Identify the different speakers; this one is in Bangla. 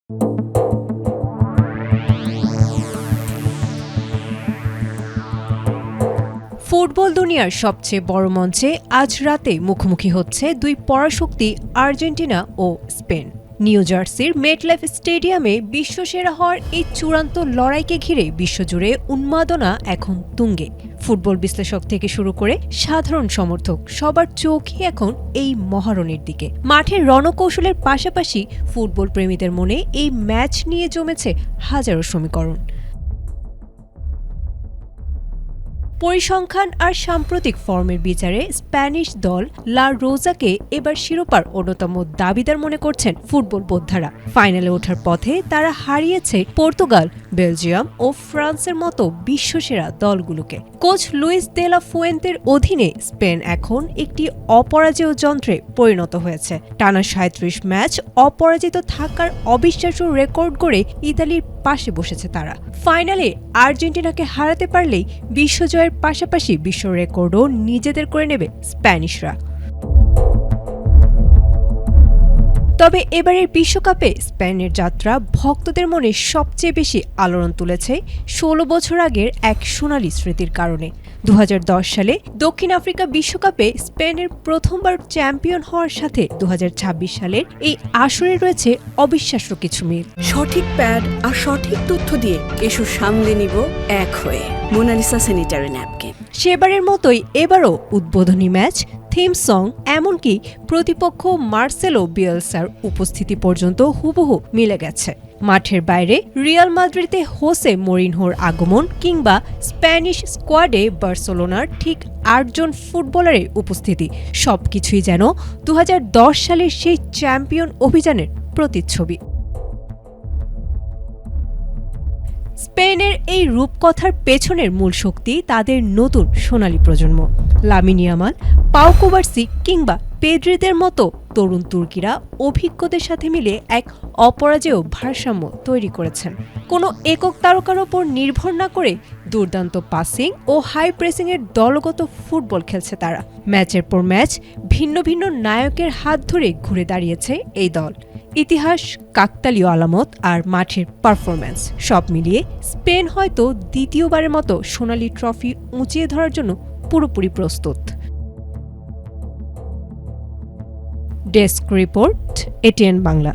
Speaker 1: ফুটবল দুনিয়ার সবচেয়ে বড় মঞ্চে আজ রাতে মুখোমুখি হচ্ছে দুই পরাশক্তি আর্জেন্টিনা ও স্পেন। নিউ জার্সির মেটলাইফ স্টেডিয়ামে বিশ্বসেরা হওয়ার এই চূড়ান্ত লড়াইকে ঘিরে বিশ্বজুড়ে উন্মাদনা এখন তুঙ্গে। ফুটবল বিশ্লেষক থেকে শুরু করে সাধারণ সমর্থক সবার চোখই এখন এই মহারণের দিকে। মাঠের রণকৌশলের পাশাপাশি ফুটবল প্রেমীদের মনে এই ম্যাচ নিয়ে জমেছে হাজারো সমীকরণ। পরিসংখ্যান আর সাম্প্রতিক ফর্মের বিচারে স্প্যানিশ দল লা রোজাকে এবার শিরোপার অন্যতম দাবিদার মনে করছেন ফুটবল বোদ্ধারা। ফাইনালে ওঠার পথে তারা হারিয়েছে পর্তুগাল, বেলজিয়াম ও ফ্রান্সের মতো বিশ্বসেরা দলগুলোকে। কোচ লুইস দে লা ফুয়েন্তের অধীনে স্পেন এখন একটি অপরাজেয় যন্ত্রে পরিণত হয়েছে। টানা ৩৭ ম্যাচ অপরাজিত থাকার অবিশ্বাস্য রেকর্ড গড়ে ইতালির পাশে বসেছে তারা। ফাইনালে আর্জেন্টিনাকে হারাতে পারলেই বিশ্বজয়ের পাশাপাশি বিশ্ব রেকর্ডও নিজেদের করে নেবে স্প্যানিশরা। তবে এবারের বিশ্বকাপে স্পেনের যাত্রা ভক্তদের মনে সবচেয়ে বেশি আলোড়ন তুলেছে ১৬ বছর আগের এক সোনালি স্মৃতির কারণে। ২০১০ সালে দক্ষিণ আফ্রিকা বিশ্বকাপে স্পেনের প্রথমবার চ্যাম্পিয়ন হওয়ার সাথে ২০২৬ সালের এই আসরে রয়েছে অবিশ্বাস্য কিছু মিল।
Speaker 2: সঠিক প্যাড আর সঠিক তথ্য দিয়ে এসো সামলে নিব এক হয়ে মোনালিসা স্যানিটারি ন্যাপকিন।
Speaker 1: সেবারের মতোই এবারও উদ্বোধনী ম্যাচ, থিম সং, এমনকি প্রতিপক্ষ মার্সেলো বিয়েলসার উপস্থিতি পর্যন্ত হুবহু মিলে গেছে। মাঠের বাইরে রিয়াল মাদ্রিদে হোসে মরিনহোর আগমন কিংবা স্প্যানিশ স্কোয়াডে বার্সেলোনার ঠিক ৮ জন ফুটবলারের উপস্থিতি সবকিছুই যেন ২০১০ সালের সেই চ্যাম্পিয়ন অভিযানের প্রতিচ্ছবি। স্পেনের এই রূপকথার পেছনের মূল শক্তি তাদের নতুন সোনালী প্রজন্ম। লামিন ইয়ামাল, পাও কুবার্সি কিংবা পেড্রিদের মতো তরুণ তুর্কিরা অভিজ্ঞদের সাথে মিলে এক অপরাজেয় ভারসাম্য তৈরি করেছেন। কোনো একক তারকার ওপর নির্ভর না করে দুর্দান্ত পাসিং ও হাই প্রেসিংয়ের দলগত ফুটবল খেলছে তারা। ম্যাচের পর ম্যাচ ভিন্ন ভিন্ন নায়কের হাত ধরে ঘুরে দাঁড়িয়েছে এই দল। ইতিহাস, কাকতালীয় আলামত আর মাঠের পারফরম্যান্স সব মিলিয়ে স্পেন হয়তো দ্বিতীয়বারের মতো সোনালী ট্রফি উঁচিয়ে ধরার জন্য পুরোপুরি প্রস্তুত। Desk report, ATN Bangla.